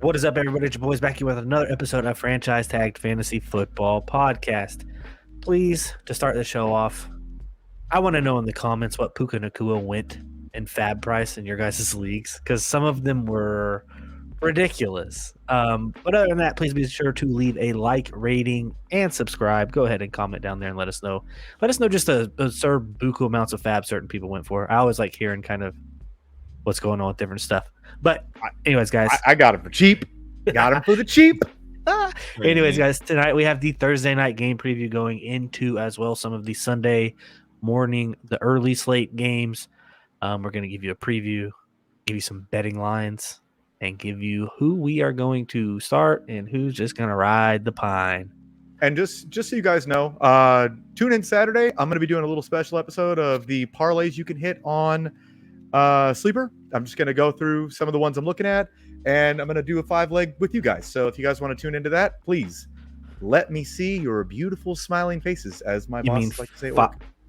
What is up, everybody? It's your boys back here with another episode of Franchise Tagged Fantasy Football Podcast. Please, to start the show off, I want to know in the comments what Puka Nakua went in fab price in your guys' leagues, because some of them were ridiculous. But other than that, please be sure to leave a like, rating, and subscribe. Go ahead and comment down there and let us know. Let us know just a absurd buku amounts of fab certain people went for. I always like hearing kind of what's going on with different stuff. But anyways, guys. I got him for cheap. Got him for the cheap. Anyways, guys, tonight we have the Thursday night game preview going into as well some of the Sunday morning, the early slate games. We're going to give you a preview, give you some betting lines, and give you who we are going to start and who's just going to ride the pine. And just so you guys know, tune in Saturday. I'm going to be doing a little special episode of the parlays you can hit on Sleeper. I'm just going to go through some of the ones I'm looking at, and I'm going to do a 5-leg with you guys. So if you guys want to tune into that, please let me see your beautiful smiling faces, as my boss like to say.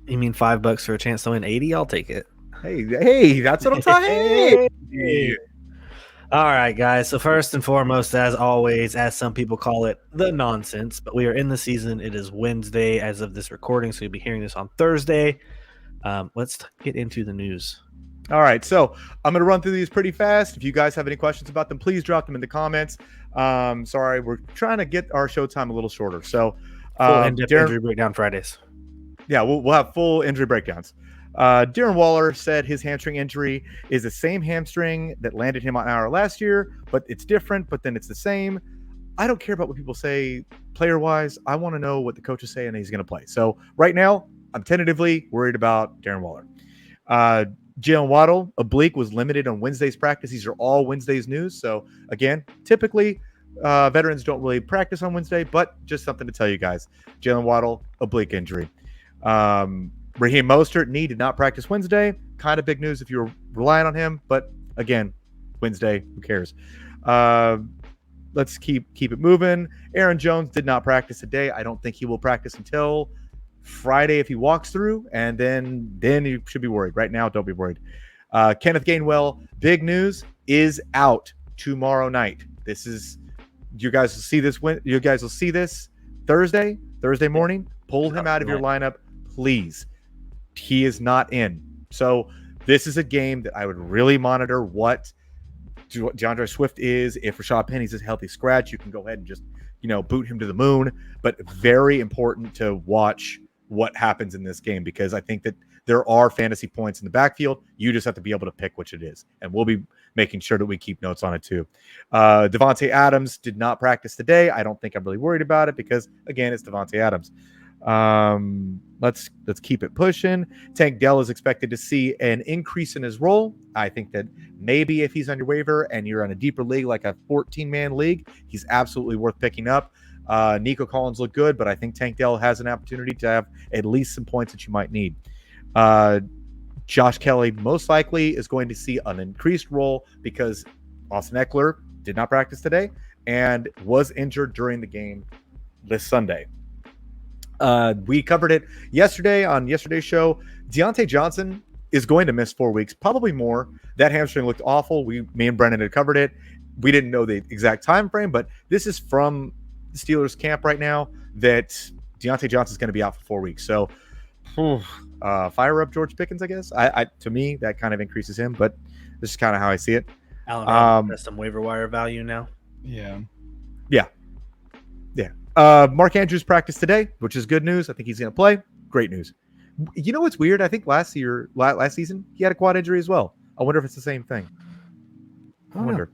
You mean $5 for a chance to win 80? I'll take it. Hey, that's what I'm talking. Hey. All right, guys. So first and foremost, as always, as some people call it, the nonsense. But we are in the season. It is Wednesday as of this recording, so you'll be hearing this on Thursday. Let's get into the news. All right, so I'm going to run through these pretty fast. If you guys have any questions about them, please drop them in the comments. Sorry, we're trying to get our show time a little shorter. So, full in-depth injury breakdown Fridays. Yeah, we'll have full injury breakdowns. Darren Waller said his hamstring injury is the same hamstring that landed him on IR last year, but it's different, but then it's the same. I don't care about what people say player-wise. I want to know what the coaches say and he's going to play. So right now, I'm tentatively worried about Darren Waller. Jalen Waddle, oblique, was limited on Wednesday's practice. These are all Wednesday's news. So, again, typically veterans don't really practice on Wednesday, but just something to tell you guys. Jalen Waddle, oblique injury. Raheem Mostert, knee, did not practice Wednesday. Kind of big news if you're relying on him, but, again, Wednesday, who cares? Let's keep it moving. Aaron Jones did not practice today. I don't think he will practice until Friday if he walks through, and then you should be worried. Right now, don't be worried. Kenneth Gainwell, big news, is out tomorrow night. This is, you guys will see this. You guys will see this Thursday morning. Pull him out of your lineup, please. He is not in. So this is a game that I would really monitor what DeAndre Swift is. If Rashad Penny's a healthy scratch, you can go ahead and just boot him to the moon. But very important to watch what happens in this game, because I think that there are fantasy points in the backfield. You just have to be able to pick which it is. And we'll be making sure that we keep notes on it too. Devontae Adams did not practice today. I don't think I'm really worried about it because, again, it's Devontae Adams. Let's keep it pushing. Tank Dell is expected to see an increase in his role. I think that maybe if he's on your waiver and you're in a deeper league, like a 14-man league, he's absolutely worth picking up. Nico Collins looked good, but I think Tank Dell has an opportunity to have at least some points that you might need. Josh Kelly most likely is going to see an increased role because Austin Eckler did not practice today and was injured during the game this Sunday. We covered it yesterday on yesterday's show. Deontay Johnson is going to miss 4 weeks, probably more. That hamstring looked awful. Me and Brennan had covered it. We didn't know the exact time frame, but this is from the Steelers camp right now that Deontay Johnson is going to be out for 4 weeks. So fire up George Pickens, I guess. I to me, that kind of increases him, but this is kind of how I see it. Allen has some waiver wire value now. Yeah. Mark Andrews practiced today, which is good news. I think he's going to play. Great news. You know what's weird? I think last season, he had a quad injury as well. I wonder if it's the same thing. I wonder.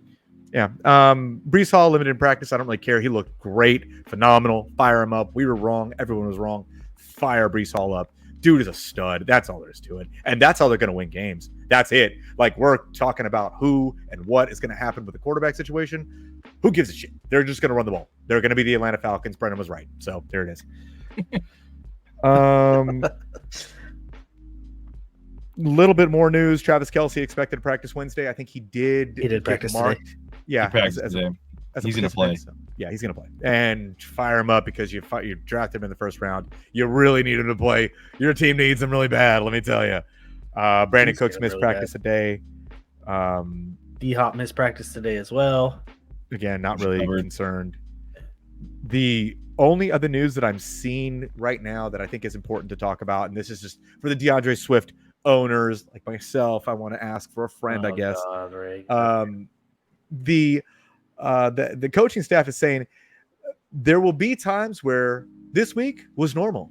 Yeah. Breece Hall limited in practice. I don't really care. He looked great, phenomenal. Fire him up. We were wrong. Everyone was wrong. Fire Breece Hall up. Dude is a stud. That's all there is to it. And that's how they're going to win games. That's it. Like, we're talking about who and what is going to happen with the quarterback situation. Who gives a shit? They're just going to run the ball. They're going to be the Atlanta Falcons. Brennan was right. So there it is. Little bit more news. Travis Kelce expected to practice Wednesday. I think he did. He did practice today. Yeah. He's going to play. So, yeah, he's going to play. And fire him up because you drafted him in the first round. You really need him to play. Your team needs him really bad, let me tell you. Brandon Cooks missed practice today. D-Hop missed practice today as well. Again, not really Covered. concerned. The only other news that I'm seeing right now that I think is important to talk about, and this is just for the DeAndre Swift owners like myself, I want to ask for a friend, I guess. God, Ray. The coaching staff is saying there will be times where this week was normal,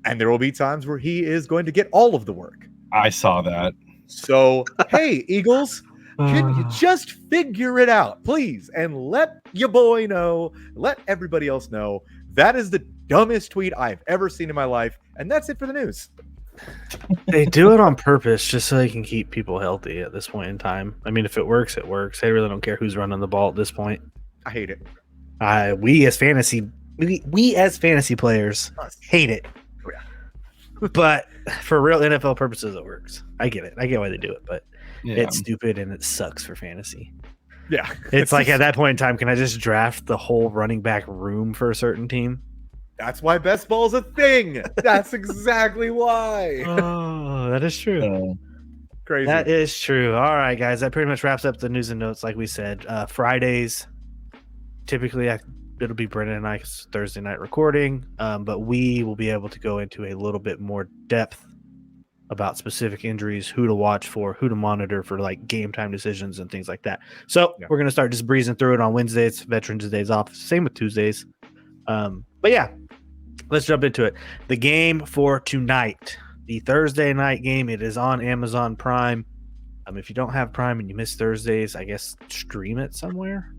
and there will be times where he is going to get all of the work. I saw that. So, hey, Eagles, can you just figure it out, please? And let your boy know, let everybody else know. That is the dumbest tweet I've ever seen in my life. And that's it for the news. They do it on purpose just so they can keep people healthy at this point in time. I mean, if it works, it works. They really don't care who's running the ball at this point. I hate it. We as fantasy players hate it. But for real NFL purposes, it works. I get it. I get why they do it, but it's stupid and it sucks for fantasy. Yeah. It's like at that point in time, can I just draft the whole running back room for a certain team? That's why best ball is a thing. That's exactly why. Oh, that is true. Crazy. That is true. All right, guys. That pretty much wraps up the news and notes. Like we said, Fridays, typically it'll be Brennan and I's Thursday night recording, but we will be able to go into a little bit more depth about specific injuries, who to watch for, who to monitor for like game time decisions and things like that. So we're going to start just breezing through it on Wednesdays, Veterans Days off, same with Tuesdays. But yeah, let's jump into it. The game for tonight, the Thursday night game, it is on Amazon Prime. If you don't have Prime and you miss Thursdays, I guess stream it somewhere.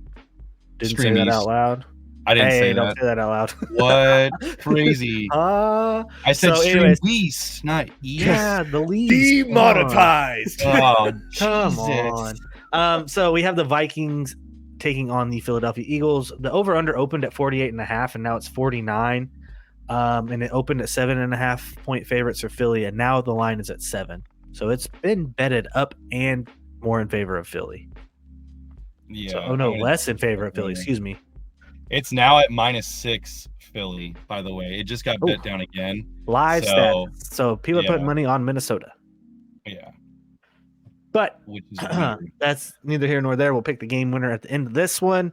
Didn't say that out loud. I didn't say that. Don't say that out loud. What? Crazy. I said stream lease, not east. Yeah, the lease. Demonetized. Oh, come on. So we have the Vikings taking on the Philadelphia Eagles. The over-under opened at 48.5, and now it's 49. And it opened at 7.5 point favorites for Philly, and now the line is at 7. So it's been betted up and more in favor of Philly. Yeah. So, less in favor of Philly. Excuse me. It's now at -6 Philly, by the way. It just got bet down again. Live stats. So people are putting money on Minnesota. Yeah. But that's neither here nor there. We'll pick the game winner at the end of this one.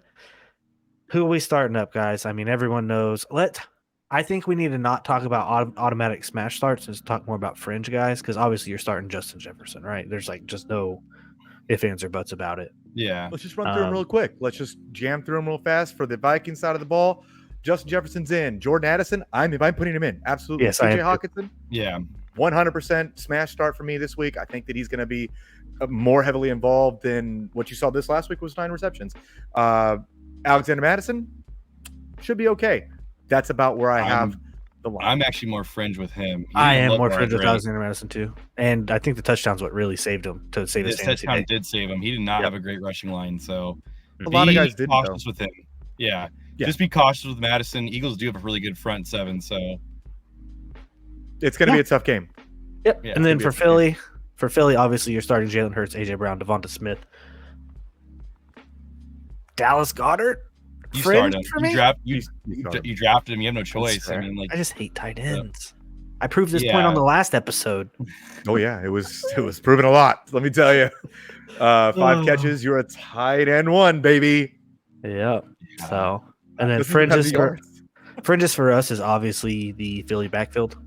Who are we starting up, guys? I mean, everyone knows. I think we need to not talk about automatic smash starts and talk more about fringe guys, because obviously you're starting Justin Jefferson, right? There's like just no ifs, ands, or buts about it. Yeah. Let's just run through them real quick. Let's just jam through them real fast. For the Vikings side of the ball, Justin Jefferson's in. Jordan Addison, I'm putting him in. Absolutely. Yes, TJ Hawkinson. Yeah. 100% smash start for me this week. I think that he's going to be more heavily involved than what you saw this last week was 9 receptions. Alexander Madison should be okay. That's about where I have the line. I'm actually more fringe with him. I am more fringe with Alexander Madison too. And I think the touchdown's what really saved him to save his fantasy touchdown day. did save him. He did not have a great rushing line, so a lot of guys didn't. Cautious with him. Yeah. Just be cautious with Madison. Eagles do have a really good front seven, so it's going to be a tough game. Yep. Yeah, and then for Philly, obviously you're starting Jalen Hurts, AJ Brown, Devonta Smith, Dallas Goedert. You started him. You drafted him. You have no choice. I mean, I just hate tight ends. I proved this point on the last episode. Oh yeah, it was proven a lot. Let me tell you. 5 catches, you're a tight end 1, baby. Yep. So, and then fringes for us is obviously the Philly backfield.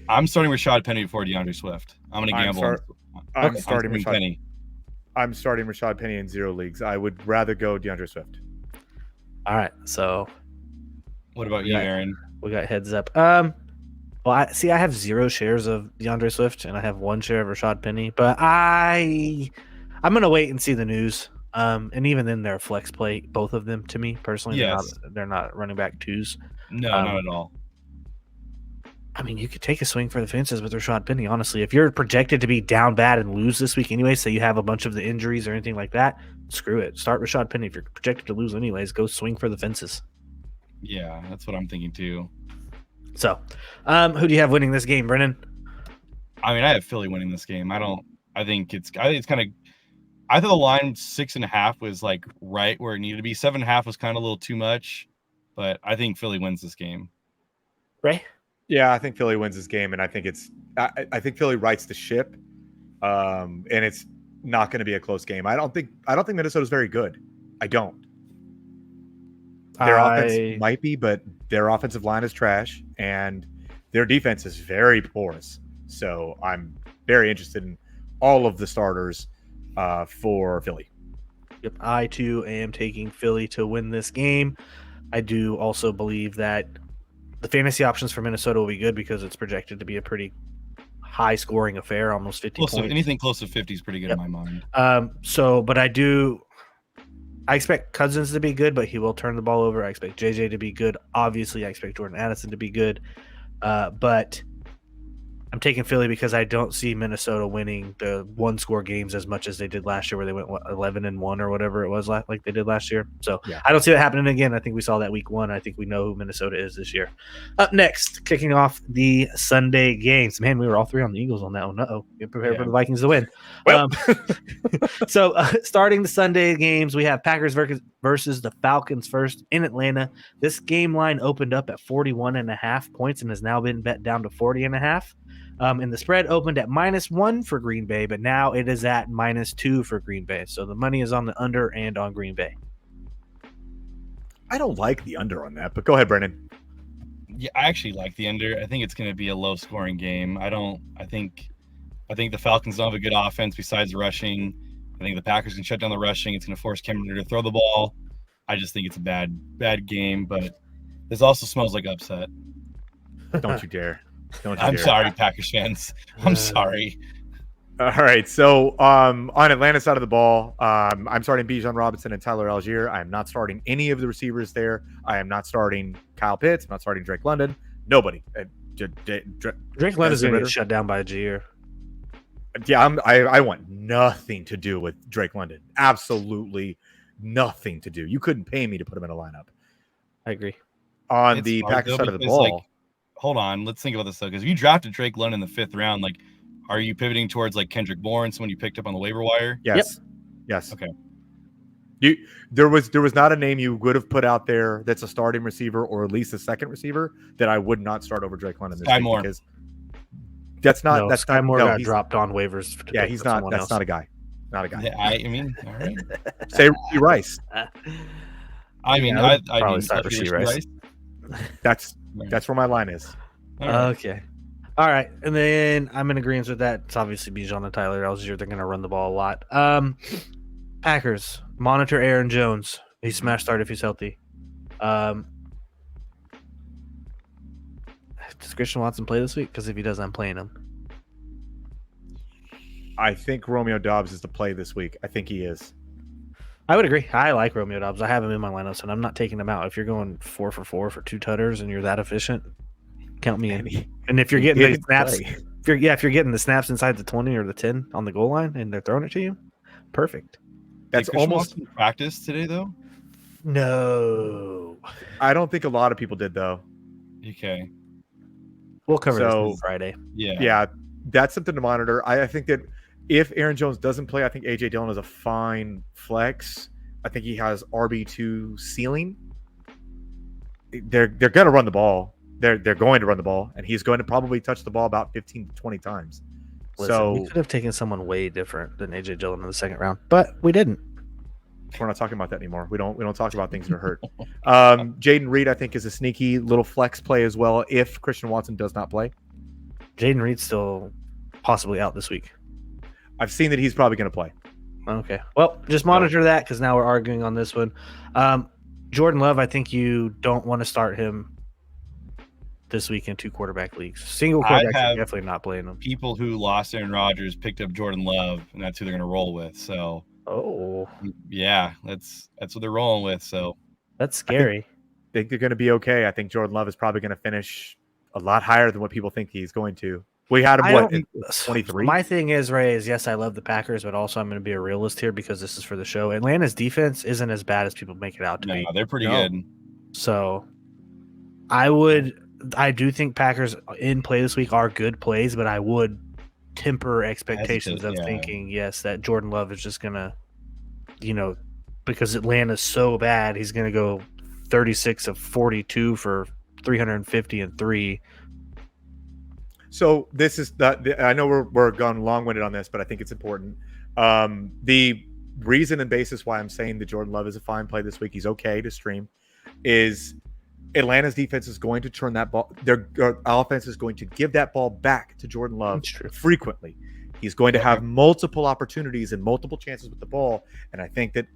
I'm starting Rashad Penny before DeAndre Swift. I'm going to gamble. I'm starting Rashad Penny. I'm starting Rashad Penny in 0 leagues. I would rather go DeAndre Swift. All right. So, what about you, Aaron? We got heads up. Well, I have 0 shares of DeAndre Swift, and I have 1 share of Rashad Penny. But I'm going to wait and see the news. And even then, they're flex play, both of them, to me personally. Yes. They're not running back 2s. No, not at all. I mean, you could take a swing for the fences with Rashad Penny, honestly. If you're projected to be down bad and lose this week anyway, so you have a bunch of the injuries or anything like that, screw it. Start Rashad Penny. If you're projected to lose anyways, go swing for the fences. Yeah, that's what I'm thinking too. So, who do you have winning this game, Brennan? I mean, I have Philly winning this game. I think it's kind of. I thought the line 6.5 was like right where it needed to be. 7.5 was kind of a little too much, but I think Philly wins this game. Ray? Yeah, I think Philly wins this game, and I think I think Philly rights the ship, and it's not going to be a close game. I don't think Minnesota's very good. I don't. Their offense might be, but their offensive line is trash, and their defense is very porous. So I'm very interested in all of the starters for Philly. Yep, I too am taking Philly to win this game. I do also believe that the fantasy options for Minnesota will be good because it's projected to be a pretty high scoring affair, almost 50 points. Anything close to 50 is pretty good in my mind. But I expect Cousins to be good, but he will turn the ball over. I expect JJ to be good. Obviously, I expect Jordan Addison to be good. But I'm taking Philly because I don't see Minnesota winning the one-score games as much as they did last year, where they went 11-1 or whatever it was like they did last year. So yeah. I don't see that happening again. I think we saw that week 1. I think we know who Minnesota is this year. Up next, kicking off the Sunday games. Man, we were all 3 on the Eagles on that one. Uh-oh. Get prepared for the Vikings to win. Well. So starting the Sunday games, we have Packers versus the Falcons first in Atlanta. This game line opened up at 41.5 points and has now been bet down to 40.5. And the spread opened at -1 for Green Bay, but now it is at -2 for Green Bay. So the money is on the under and on Green Bay. I don't like the under on that, but go ahead, Brennan. Yeah, I actually like the under. I think it's going to be a low-scoring game. I think the Falcons don't have a good offense besides rushing. I think the Packers can shut down the rushing. It's going to force Cam Newton to throw the ball. I just think it's a bad game, but this also smells like upset. Don't you dare. I'm sorry, Packers fans. I'm sorry. All right. So on Atlanta's side of the ball, I'm starting Bijan Robinson and Tyler Algier. I am not starting any of the receivers there. I am not starting Kyle Pitts. I'm not starting Drake London. Nobody. Drake London's going to get shut down by Algier. Yeah, I want nothing to do with Drake London. Absolutely nothing to do. You couldn't pay me to put him in a lineup. I agree. On the Packers side of the ball. Hold on, let's think about this though, because if you drafted Drake London in the 5th round, like, are you pivoting towards like Kendrick Bourne, someone you picked up on the waiver wire? Yes. Yep. Yes. Okay. There was not a name you would have put out there that's a starting receiver or at least a second receiver that I would not start over Drake London this week because Sky Moore got dropped on waivers. He's not. That's not a guy. Not a guy. Yeah, I mean, all right. Say Rashee Rice. I mean, start Rashee Rice. That's where my line is. Okay. All right. And then I'm in agreement with that. It's obviously Bijan and Tyler Algier. They're going to run the ball a lot. Packers, monitor Aaron Jones. He's smash start if he's healthy. Does Christian Watson play this week? Because if he does, I'm playing him. I think Romeo Doubs is the play this week. I think he is. I would agree. I like Romeo Doubs. I have him in my lineups, and I'm not taking him out. If you're going 4 for 4 for 2 tutters and you're that efficient, count me in. And if you're getting the snaps, if you're getting the snaps inside the 20 or the 10 on the goal line, and they're throwing it to you, perfect. That's almost practice today, though. No, I don't think a lot of people did though. Okay, we'll cover this on Friday. Yeah, that's something to monitor. I think that. If Aaron Jones doesn't play, I think A.J. Dillon is a fine flex. I think he has RB2 ceiling. They're going to run the ball. They're going to run the ball, and he's going to probably touch the ball about 15 to 20 times. Listen, we could have taken someone way different than A.J. Dillon in the 2nd round, but we didn't. We're not talking about that anymore. We don't talk about things that are hurt. Jaden Reed, I think, is a sneaky little flex play as well if Christian Watson does not play. Jaden Reed's still possibly out this week. I've seen that he's probably going to play. Okay. Well, just monitor that because now we're arguing on this one. Jordan Love, I think you don't want to start him this week in 2 quarterback leagues. Single quarterback, definitely not playing him. People who lost Aaron Rodgers picked up Jordan Love, and that's who they're going to roll with. So, yeah, that's what they're rolling with. So that's scary. I think they're going to be okay. I think Jordan Love is probably going to finish a lot higher than what people think he's going to. We had him, 23? My thing is, Ray, yes, I love the Packers, but also I'm going to be a realist here because this is for the show. Atlanta's defense isn't as bad as people make it out to be. They're pretty good. So I do think Packers in play this week are good plays, but I would temper expectations of thinking, that Jordan Love is just going to, because Atlanta's so bad, he's going to go 36 of 42 for 350 and 3. So this is I know we're gone long-winded on this, but I think it's important. The reason and basis why I'm saying that Jordan Love is a fine play this week, he's okay to stream, is Atlanta's defense is going to turn that ball. Their offense is going to give that ball back to Jordan Love frequently. He's going to have multiple opportunities and multiple chances with the ball. And I think that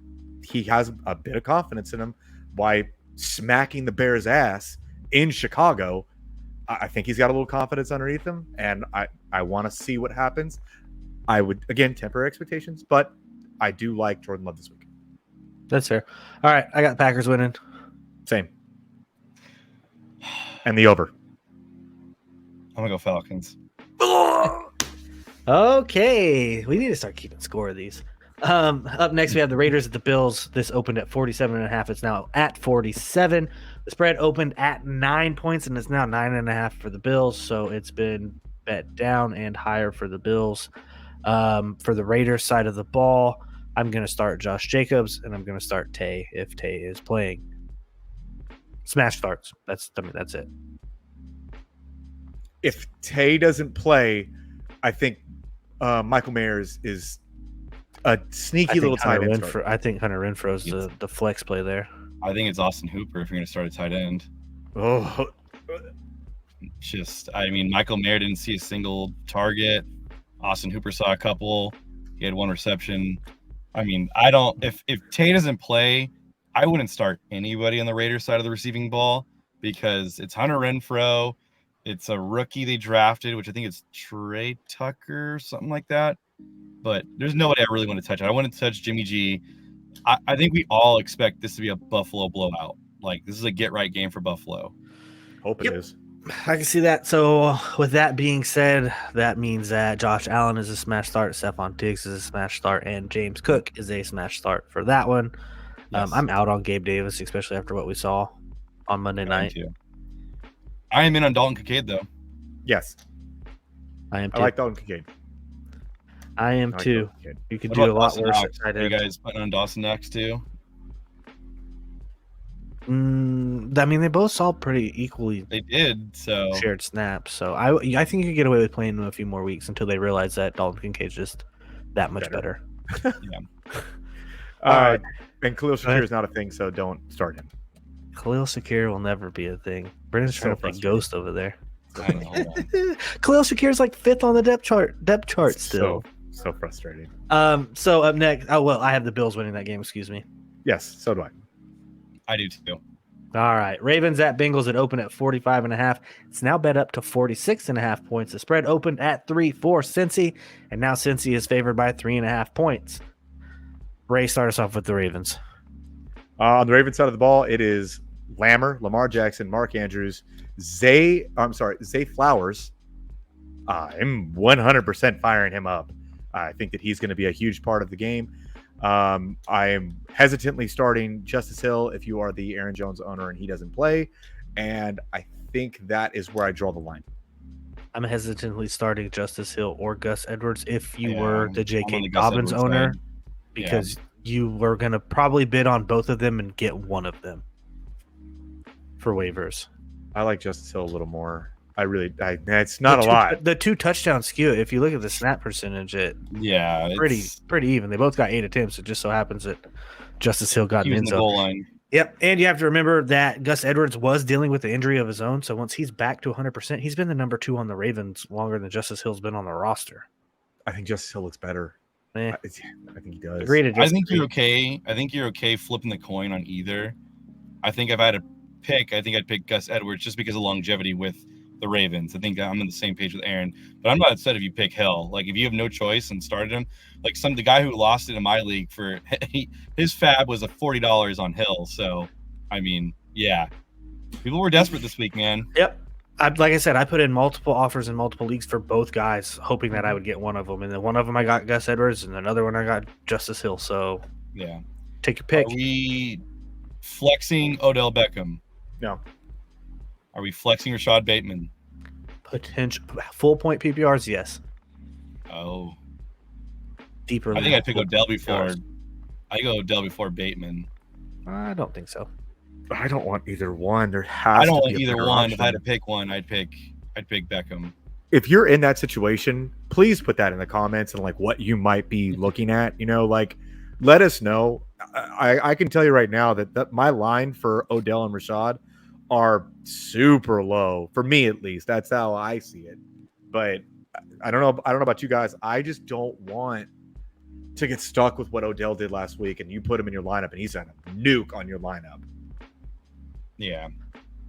he has a bit of confidence in him by smacking the Bears' ass in Chicago. I think he's got a little confidence underneath him. And I want to see what happens. I would, again, temper expectations, but I do like Jordan Love this week. That's fair. All right. I got Packers winning. Same. And the over. I'm going to go Falcons. Okay. We need to start keeping score of these. Up next, we have the Raiders at the Bills. This opened at 47.5. It's now at 47. The spread opened at 9 points, and it's now 9.5 for the Bills. So it's been bet down and higher for the Bills. For the Raiders side of the ball, I'm going to start Josh Jacobs, and I'm going to start Tay if Tay is playing. Smash starts. That's it. If Tay doesn't play, I think Michael Mayers is a sneaky little tight end. I think Hunter Renfro's the flex play there. I think it's Austin Hooper if you're going to start a tight end. Oh, Michael Mayer didn't see a single target. Austin Hooper saw a couple. He had one reception. If Tay doesn't play, I wouldn't start anybody on the Raiders side of the receiving ball because it's Hunter Renfro. It's a rookie they drafted, which I think it's Trey Tucker, something like that. But there's nobody I really want to touch. I want to touch Jimmy G. I think we all expect this to be a Buffalo blowout. Like, this is a get-right game for Buffalo. Hope it is. I can see that. So, with that being said, that means that Josh Allen is a smash start, Stephon Diggs is a smash start, and James Cook is a smash start for that one. Yes. I'm out on Gabe Davis, especially after what we saw on Monday night. I am in on Dalton Kincaid, though. Yes. I am too. I like Dalton Kincaid. I am too. You could do a lot worse. Are you guys putting on Dawson Knox too? They both saw pretty equally. They did, so shared snaps. So I think you could get away with playing them a few more weeks until they realize that Dalton Kincaid's just that much better. Yeah. And Khalil Shakir is not a thing, so don't start him. Khalil Shakir will never be a thing. Brandon's trying to play Ghost over there. I know. Khalil Shakir's like 5th on the depth chart still. So frustrating. So up next, I have the Bills winning that game. Excuse me. Yes, so do I. I do too. All right, Ravens at Bengals. It opened at 45.5. It's now bet up to 46.5 points. The spread opened at 3 for Cincy, and now Cincy is favored by 3.5 points. Ray, start us off with the Ravens. On the Ravens side of the ball, it is Lamar Jackson, Mark Andrews, Zay Flowers. I'm 100% firing him up. I think that he's going to be a huge part of the game. I am hesitantly starting Justice Hill if you are the Aaron Jones owner and he doesn't play. And I think that is where I draw the line. I'm hesitantly starting Justice Hill or Gus Edwards if you were the J.K. Dobbins owner, because you were going to probably bid on both of them and get one of them for waivers. I like Justice Hill a little more. It's not a lot. The 2 touchdown skew, if you look at the snap percentage, it's pretty even. They both got 8 attempts. It just so happens that Justice Hill got an end zone. Goal line. Yep, and you have to remember that Gus Edwards was dealing with the injury of his own, so once he's back to 100%, he's been the number 2 on the Ravens longer than Justice Hill's been on the roster. I think Justice Hill looks better. I think he does. I think you're okay. I think you're okay flipping the coin on either. I think if I had to pick, I think I'd pick Gus Edwards just because of longevity with the Ravens. I think I'm on the same page with Aaron, but I'm not upset if you pick Hill. Like, if you have no choice and started him, like the guy who lost it in my league for his fab was a $40 on Hill. So, people were desperate this week, man. Yep. Like I said, I put in multiple offers in multiple leagues for both guys, hoping that I would get one of them. And then one of them I got Gus Edwards, and another one I got Justice Hill. So, take your pick. Are we flexing Odell Beckham? No. Are we flexing Rashad Bateman? Potential full point PPRs, yes. Oh. Deeper. I think I'd pick Odell before. I go Odell before Bateman. I don't think so. I don't want either one. I don't want either one. Option. If I had to pick one, I'd pick Beckham. If you're in that situation, please put that in the comments and what you might be looking at. let us know. I can tell you right now that my line for Odell and Rashad are super low for me, at least. That's how I see it. But I don't know. I don't know about you guys. I just don't want to get stuck with what Odell did last week, and you put him in your lineup, and he's a nuke on your lineup. Yeah.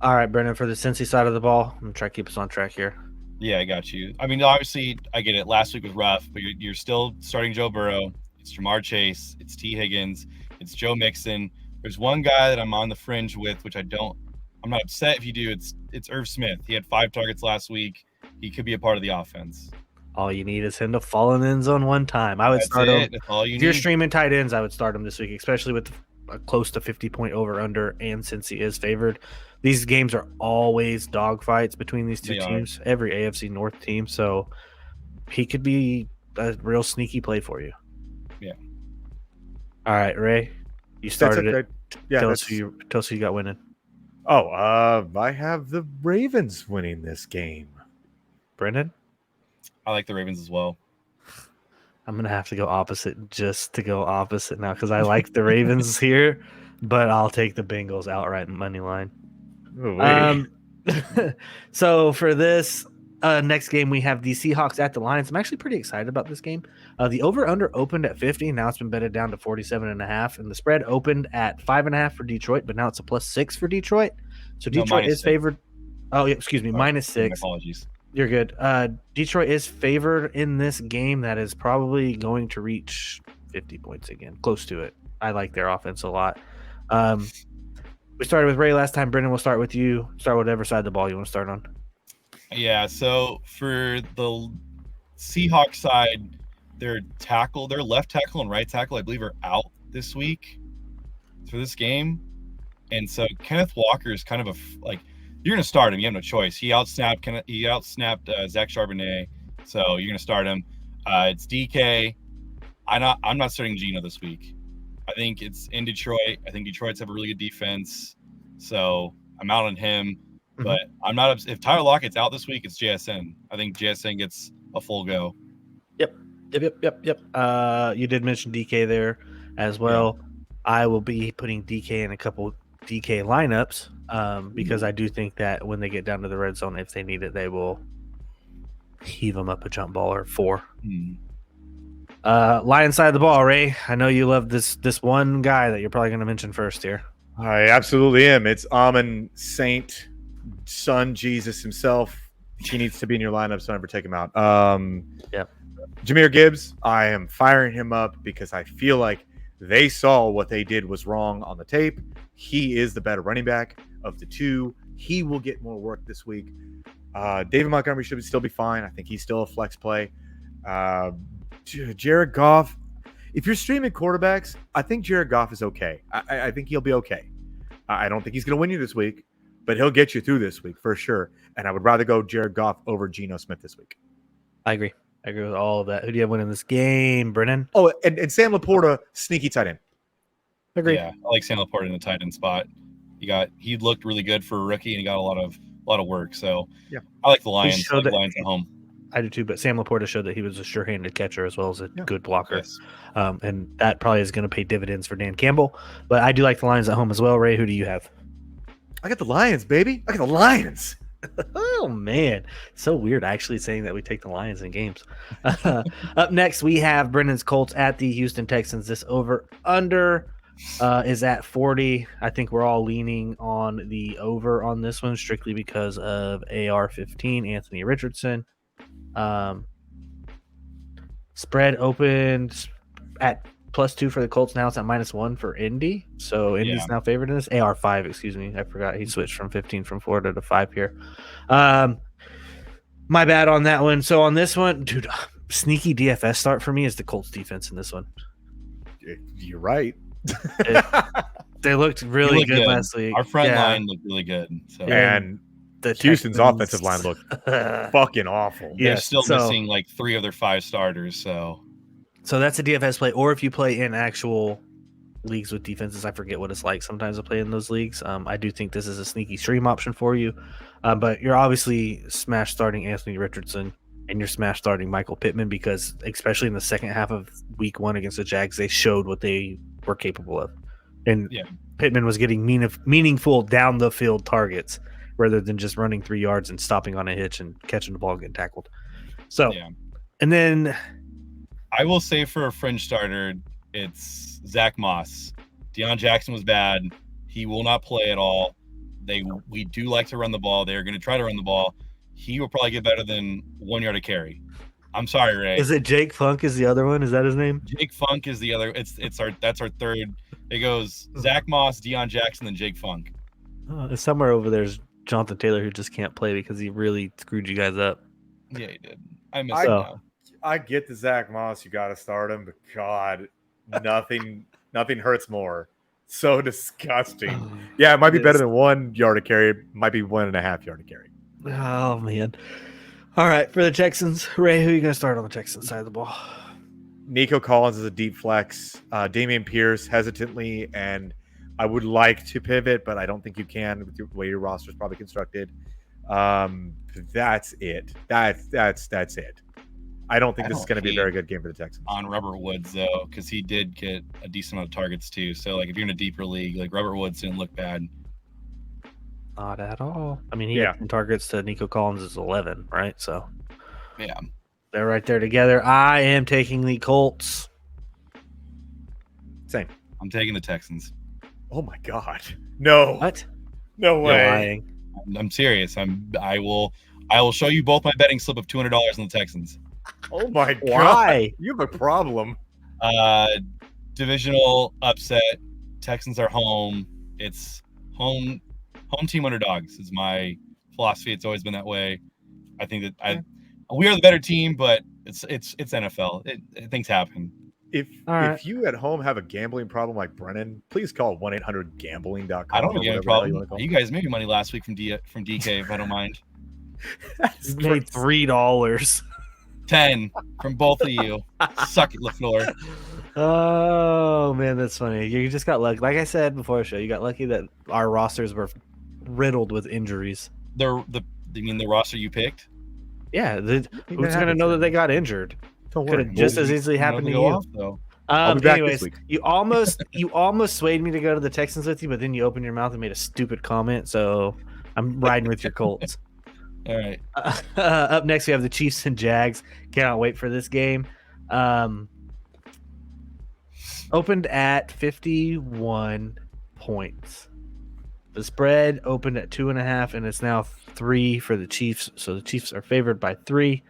All right, Brendan, for the Cincy side of the ball, I'm going to try to keep us on track here. Yeah, I got you. I mean, obviously, I get it. Last week was rough, but you're still starting Joe Burrow. It's Jamar Chase. It's T. Higgins. It's Joe Mixon. There's one guy that I'm on the fringe with, which I'm not upset if you do. It's Irv Smith. He had 5 targets last week. He could be a part of the offense. All you need is him to fall in the end zone one time. I would start him. That's all you If you're need. streaming tight ends, I would start him this week, especially with a close to 50-point over/under, and since he is favored. These games are always dogfights between these two teams, every AFC North team, so he could be a real sneaky play for you. Yeah. All right, Ray, you started it. Yeah, tell us who you got winning. Oh, I have the Ravens winning this game. Brendan? I like the Ravens as well. I'm going to have to go opposite just to go opposite now because I like the Ravens here, but I'll take the Bengals outright money line. So for this next game, we have the Seahawks at the Lions. I'm actually pretty excited about this game. The over-under opened at 50. Now it's been betted down to 47.5. And the spread opened at 5.5 for Detroit, but now it's a +6 for Detroit. So Detroit is favored. Oh, yeah, excuse me, -6. Apologies. You're good. Detroit is favored in this game that is probably going to reach 50 points again, close to it. I like their offense a lot. We started with Ray last time. Brendan, we'll start with you. Start whatever side of the ball you want to start on. Yeah, so for the Seahawks side, their left tackle and right tackle, I believe, are out this week for this game. And so Kenneth Walker is kind of you're going to start him. You have no choice. He outsnapped Zach Charbonnet, so you're going to start him. It's DK. I'm not starting Geno this week. I think it's in Detroit. I think Detroit's have a really good defense, so I'm out on him. Mm-hmm. But I'm not. If Tyler Lockett's out this week, it's JSN. I think JSN gets a full go. Yep. You did mention DK there as well. Yeah. I will be putting DK in a couple DK lineups because I do think that when they get down to the red zone, if they need it, they will heave them up a jump ball or 4. Lion side of the ball, Ray. I know you love this one guy that you're probably going to mention first here. I absolutely am. It's Amon Saint, son Jesus himself. He needs to be in your lineup, so never take him out. Jahmyr Gibbs, I am firing him up because I feel like they saw what they did was wrong on the tape. He is the better running back of the two. He will get more work this week. David Montgomery should still be fine. I think he's still a flex play. Jared Goff, if you're streaming quarterbacks, I think Jared Goff is okay. I think he'll be okay. I don't think he's going to win you this week, but he'll get you through this week for sure. And I would rather go Jared Goff over Geno Smith this week. I agree with all of that. Who do you have winning this game, Brennan? Oh, and Sam Laporta, sneaky tight end. Agree. Yeah, I like Sam Laporta in the tight end spot. He looked really good for a rookie, and he got a lot of work. So yeah, I like the Lions. I like the Lions at home. I do too, but Sam Laporta showed that he was a sure-handed catcher as well as a good blocker. Yes. And that probably is going to pay dividends for Dan Campbell. But I do like the Lions at home as well. Ray, who do you have? I got the Lions, baby. I got the Lions. Oh, man. So weird actually saying that we take the Lions in games. Up next, we have Brendan's Colts at the Houston Texans. This over-under is at 40. I think we're all leaning on the over on this one strictly because of AR-15, Anthony Richardson. Spread opened at +2 for the Colts. Now it's at -1 for Indy. So Indy's now favored in this. AR-5, excuse me. I forgot he switched from 15 from Florida to 5 here. My bad on that one. So on this one, dude, sneaky DFS start for me is the Colts defense in this one. You're right. They looked really good last week. Our front line looked really good. So. And the Houston's offensive line looked fucking awful. They're still missing like 3 of their 5 starters. So that's a DFS play. Or if you play in actual leagues with defenses, I forget what it's like sometimes to play in those leagues. I do think this is a sneaky stream option for you. But you're obviously smash starting Anthony Richardson. and you're smash starting Michael Pittman because, especially in the second half of Week 1 against the Jags, they showed what they were capable of, and Yeah. Pittman was getting meaningful down the field targets rather than just running 3 yards and stopping on a hitch and catching the ball and getting tackled. So, Yeah. and then I will say for a fringe starter, it's Zach Moss. Deion Jackson was bad. He will not play at all. We do like to run the ball. They're going to try to run the ball. He will probably get better than 1 yard a carry. I'm sorry, Ray. is it Jake Funk is the other one? Is that his name? Jake Funk is the other. That's our third. It goes Zach Moss, Deion Jackson, then Jake Funk. Somewhere over there's Jonathan Taylor who just can't play because he really screwed you guys up. Yeah, he did. I miss him now. I get the Zach Moss. You got to start him, but God, nothing hurts more. So disgusting. Yeah, it might be better than 1 yard a carry. It might be 1.5 yard a carry. Oh man. All right, for the Texans, Ray, who are you going to start on the Texans side of the ball? Nico Collins is a deep flex. Damian Pierce hesitantly, and I would like to pivot, but I don't think you can with the way your roster is probably constructed. That's it. That's it. I don't think this is going to be a very good game for the Texans. On Robert Woods, though, because he did get a decent amount of targets, too. So, like, if you're in a deeper league, like, Robert Woods didn't look bad. Not at all. I mean, he got some targets to Nico Collins is 11, right? So, yeah. They're right there together. I am taking the Colts. Same. I'm taking the Texans. Oh, my God. No. What? No way. You're lying. I'm serious. I will show you both my betting slip of $200 on the Texans. Oh my God! Why? You have a problem. Divisional upset. Texans are home. It's home team underdogs is my philosophy. It's always been that way. I think that we are the better team, but it's NFL. Things happen. If you at home have a gambling problem like Brennan, please call 1-800-GAMBLING.com. I don't have a gambling problem. You guys made me money last week from DK. If I don't mind. You made $3. 10 from both of you. Suck it, LaFleur. Oh man, that's funny. You just got lucky. Like I said before the show, you got lucky that our rosters were riddled with injuries. You mean the roster you picked? Yeah, who's gonna know that they got injured? Could have just as easily happened to you. Off, though. I'll be back this Anyways, week. you almost swayed me to go to the Texans with you, but then you opened your mouth and made a stupid comment. So I'm riding with your Colts. All right. Up next, we have the Chiefs and Jags. Cannot wait for this game. Opened at 51 points. The spread opened at 2.5, and it's now 3 for the Chiefs. So the Chiefs are favored by 3.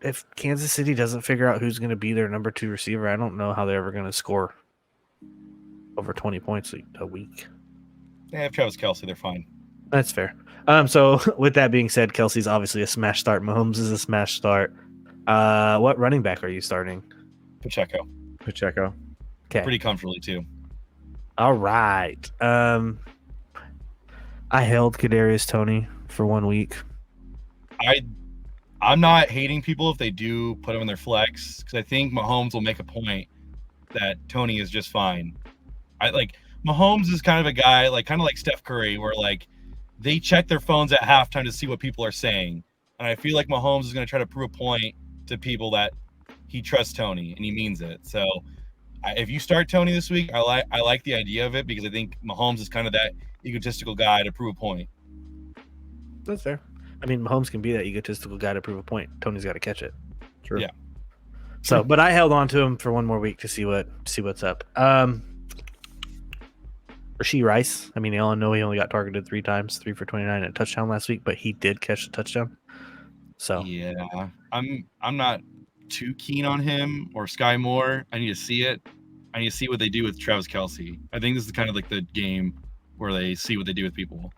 If Kansas City doesn't figure out who's going to be their number 2 receiver, I don't know how they're ever going to score over 20 points a week. They have Travis Kelce. They're fine. That's fair. So with that being said, Kelsey's obviously a smash start. Mahomes is a smash start. What running back are you starting? Pacheco. Okay. Pretty comfortably too. All right. I held Kadarius Toney for 1 week. I'm not hating people if they do put him in their flex because I think Mahomes will make a point that Toney is just fine. Mahomes is kind of a guy kind of like Steph Curry, where they check their phones at halftime to see what people are saying, and I feel like Mahomes is going to try to prove a point to people that he trusts Toney and he means it. So if you start Toney this week, I like the idea of it because I think Mahomes is kind of that egotistical guy to prove a point. That's fair. I mean, Mahomes can be that egotistical guy to prove a point. Tony's got to catch it. True. Yeah. So, but I held on to him for 1 more week to see what's up. Rashee Rice. I mean, I know he only got targeted 3 times, 3 for 29 and a touchdown last week, but he did catch the touchdown. So yeah, I'm not too keen on him or Sky Moore. I need to see it. I need to see what they do with Travis Kelce. I think this is kind of like the game where they see what they do with people.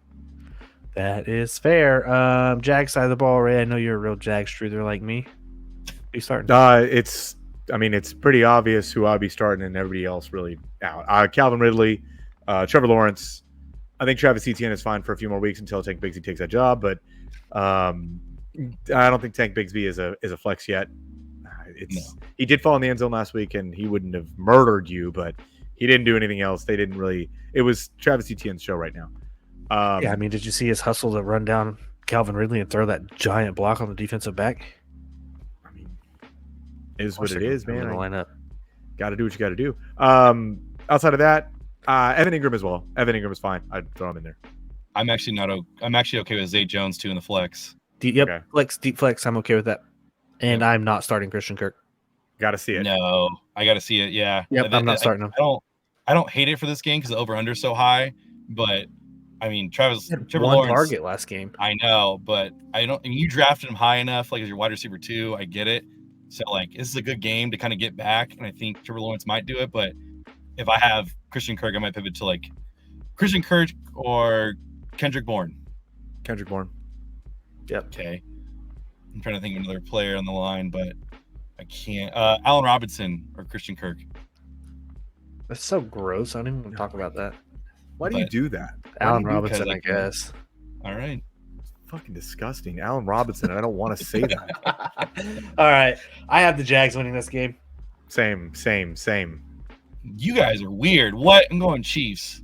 That is fair. Jags side of the ball, Ray. I know you're a real Jags truther like me. Who's starting? It's pretty obvious who I'll be starting and everybody else really out. Calvin Ridley, Trevor Lawrence. I think Travis Etienne is fine for a few more weeks until Tank Bigsby takes that job, but I don't think Tank Bigsby is a flex yet. He did fall in the end zone last week, and he wouldn't have murdered you, but he didn't do anything else. They didn't really. It was Travis Etienne's show right now. Yeah, I mean, did you see his hustle to run down Calvin Ridley and throw that giant block on the defensive back? I mean, it is what it is, man. In the lineup. Got to do what you got to do. Outside of that, Evan Ingram as well. Evan Ingram is fine. I'd throw him in there. I'm actually okay with Zay Jones too in the flex. Okay. Deep flex. I'm okay with that. And I'm not starting Christian Kirk. Got to see it. No, I got to see it. Yeah. Yep, I'm not starting him. I don't hate it for this game because the over/under is so high, but I mean, Trevor one Lawrence target last game. I know, but I don't. I mean, you drafted him high enough, like as your wide receiver 2. I get it. So like, this is a good game to kind of get back, and I think Trevor Lawrence might do it. But if I have Christian Kirk, I might pivot to like Christian Kirk or Kendrick Bourne. Kendrick Bourne. Yep. Okay. I'm trying to think of another player on the line, but I can't. Allen Robinson or Christian Kirk. That's so gross. I don't even want to talk about that. Why do you do that? Allen Robinson, I guess. All right. Fucking disgusting. Allen Robinson. I don't want to say that. All right. I have the Jags winning this game. Same. You guys are weird. What? I'm going Chiefs.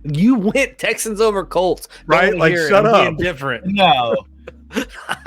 You went Texans over Colts. Right? Like, shut up. Being different. No.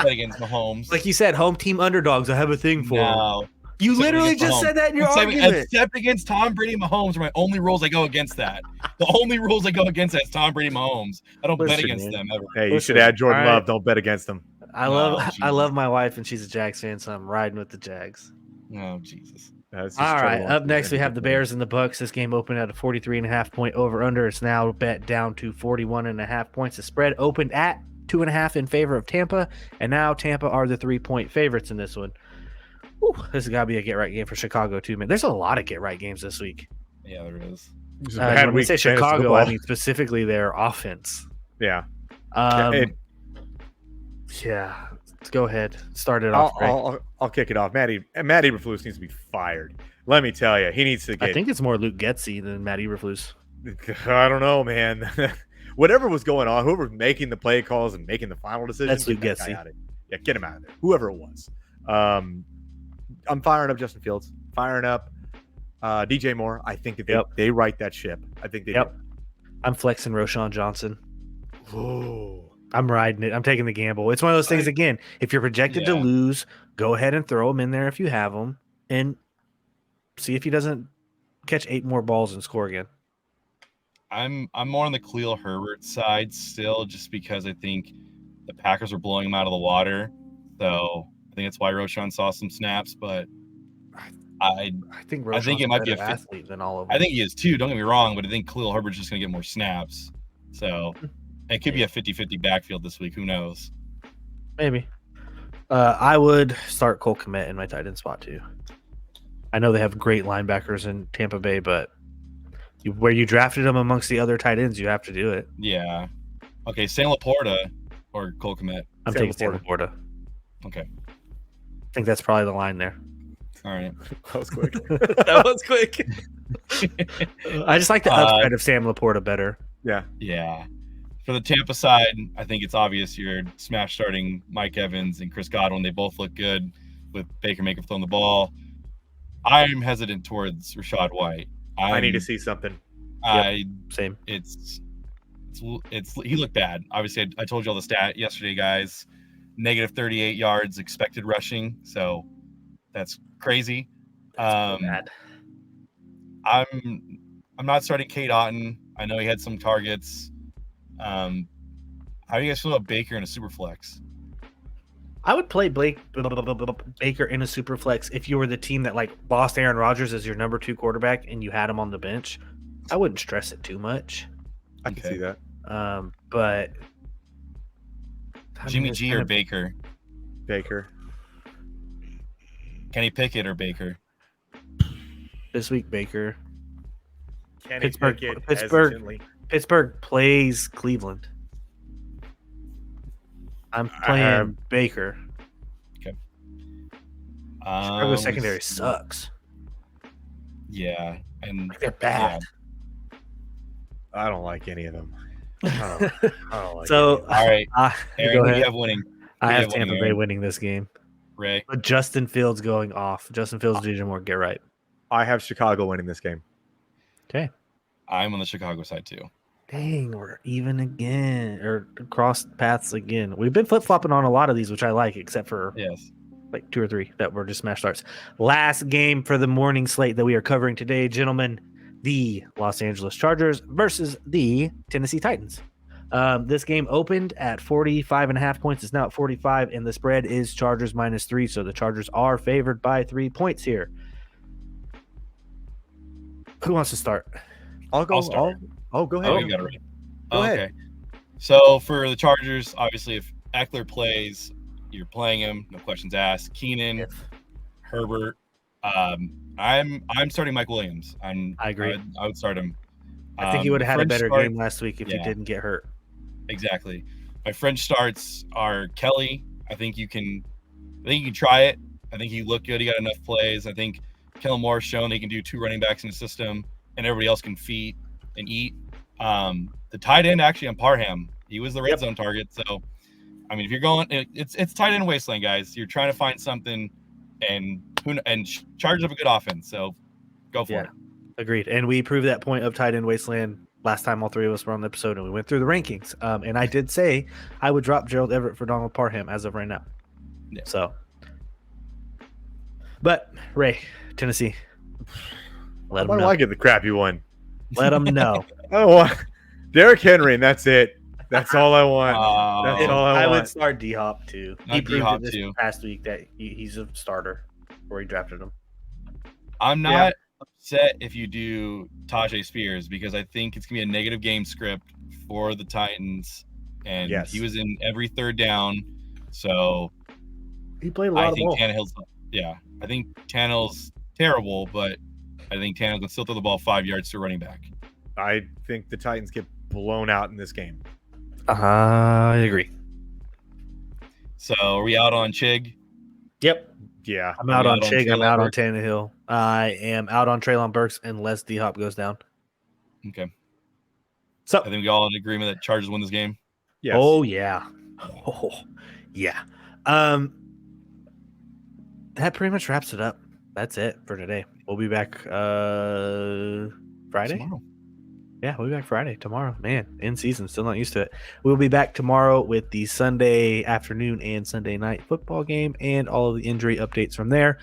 Against Mahomes. Like you said, home team underdogs. I have a thing for. No. You literally just said that in your argument. Except against Tom Brady and Mahomes are my only rules I go against that. The only rules I go against that is Tom Brady and Mahomes. I don't bet against them ever. Hey, you should add Jordan Love. Don't bet against them. I love my wife, and she's a Jags fan, so I'm riding with the Jags. Oh, Jesus. All right. Up next, we have the Bears and the Bucks. This game opened at a 43.5 point over/under. It's now bet down to 41.5 points. The spread opened at 2.5 in favor of Tampa, and now Tampa are the 3-point favorites in this one. Ooh, this has got to be a get-right game for Chicago, too, man. There's a lot of get-right games this week. Yeah, there is. When we say Chicago, I mean specifically their offense. Yeah. Yeah. Go ahead. Start it off. I'll kick it off. Matt Eberflus needs to be fired. Let me tell you, he needs to get. I think it's more Luke Getsy than Matt Eberflus. I don't know, man. Whatever was going on, whoever was making the play calls and making the final decisions, that's Luke Getsy. Yeah, get him out of there. Whoever it was. I'm firing up Justin Fields. Firing up DJ Moore. I think that they right that ship. I think they do. I'm flexing Roshan Johnson. Whoa. I'm riding it. I'm taking the gamble. It's one of those things, again, if you're projected to lose, go ahead and throw him in there if you have him and see if he doesn't catch 8 more balls and score again. I'm more on the Khalil Herbert side still, just because I think the Packers are blowing him out of the water. So I think that's why Roshan saw some snaps, but I think it might be a athlete than all of them. I think he is too. Don't get me wrong, but I think Khalil Herbert's just going to get more snaps. So it could be a 50-50 backfield this week. Who knows? Maybe. I would start Cole Kmet in my tight end spot too. I know they have great linebackers in Tampa Bay, but where you drafted them amongst the other tight ends, you have to do it. Yeah. Okay, Sam Laporta or Cole Kmet? I'm taking Sam Laporta. Okay. I think that's probably the line there. All right. That was quick. That was quick. I just like the upside of Sam Laporta better. Yeah. Yeah. For the Tampa side, I think it's obvious you're smash starting Mike Evans and Chris Godwin. They both look good with Baker Mayfield throwing the ball. I'm hesitant towards Rachaad White. I need to see something. Same. It's he looked bad. Obviously, I told you all the stat yesterday, guys. Negative 38 yards expected rushing, so that's crazy. Bad. I'm not starting Kate Otten. I know he had some targets. How do you guys feel about Baker in a super flex? I would play Baker in a super flex if you were the team that lost Aaron Rodgers as your number 2 quarterback and you had him on the bench. I wouldn't stress it too much. I can see that. But Jimmy G or Baker? Baker. Kenny Pickett or Baker? This week, Baker. Pittsburgh plays Cleveland. I'm playing Baker. Okay. Chicago secondary sucks. Yeah, and they're bad. Yeah. I don't like any of them. I don't like so, all right, Aaron, go who ahead. do you have winning? I have Tampa Bay winning this game. Ray. But Justin Fields going off. Justin Fields, DJ Moore, get right. I have Chicago winning this game. Okay. I'm on the Chicago side too. Dang, we're even again, or crossed paths again. We've been flip flopping on a lot of these, which I like, except for Yes. like 2 or 3 that were just smash starts. Last game for the morning slate that we are covering today, gentlemen, the Los Angeles Chargers versus the Tennessee Titans. This game opened at 45.5 points. It's now at 45, and the spread is Chargers -3. So the Chargers are favored by 3 points here. Who wants to start? I'll start. Oh, go ahead. Oh, you got it right. Go ahead. Okay. So for the Chargers, obviously, if Eckler plays, you're playing him. No questions asked. Keenan, Herbert. I'm starting Mike Williams. I agree. I would start him. I think he would have had a French better start- game last week if he Yeah. didn't get hurt. Exactly. My French starts are Kelly. I think you can try it. I think he looked good. He got enough plays. I think Kellen Moore's shown he can do 2 running backs in the system, and everybody else can feed and eat. The tight end actually on Parham, he was the red zone target. So, I mean, if you're going, it's tight end wasteland, guys. You're trying to find something, and Chargers have a good offense. So, go for it. Agreed. And we proved that point of tight end wasteland last time all 3 of us were on the episode, and we went through the rankings. And I did say I would drop Gerald Everett for Donald Parham as of right now. Yeah. So, but Ray, Tennessee, let Why them do know. I get the crappy one? Let them know. I don't want Derrick Henry, and that's it. That's all I want. That's all I I would want. start D-Hop too. Not He proved D-Hop it this too. past week that he's a starter, or he drafted him. I'm not upset if you do Tajay Spears because I think it's gonna be a negative game script for the Titans, and Yes. he was in every third down. So He played a lot I of think ball. Tannehill's I think Tannehill's terrible, but I think Tannehill can still throw the ball 5 yards to a running back. I think the Titans get blown out in this game. I agree. So are we out on Chig? Yep. Yeah. I'm out on out on Chig. I'm Treylon out on Burks? Tannehill. I am out on Treylon Burks unless D-Hop goes down. Okay. So, I think we all in agreement that Chargers win this game. Yes. oh yeah, oh yeah. That pretty much wraps it up. That's it for today. We'll be back Friday. Tomorrow. Yeah, we'll be back Friday tomorrow. Man, in season, still not used to it. We'll be back tomorrow with the Sunday afternoon and Sunday night football game and all of the injury updates from there.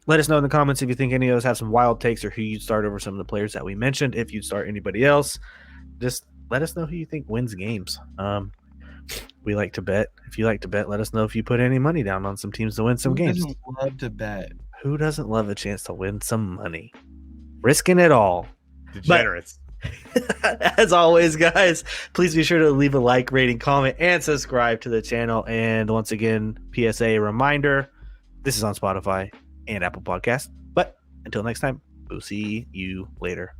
Let us know in the comments if you think any of us have some wild takes or who you'd start over some of the players that we mentioned. If you'd start anybody else, just let us know who you think wins games. We like to bet. If you like to bet, let us know if you put any money down on some teams to win some Who games. doesn't love to bet? Who doesn't love a chance to win some money? Risking it all. Degenerates. As always, guys, please be sure to leave a like, rating, comment, and subscribe to the channel. And once again, PSA reminder, this is on Spotify and Apple Podcasts. But until next time, we'll see you later.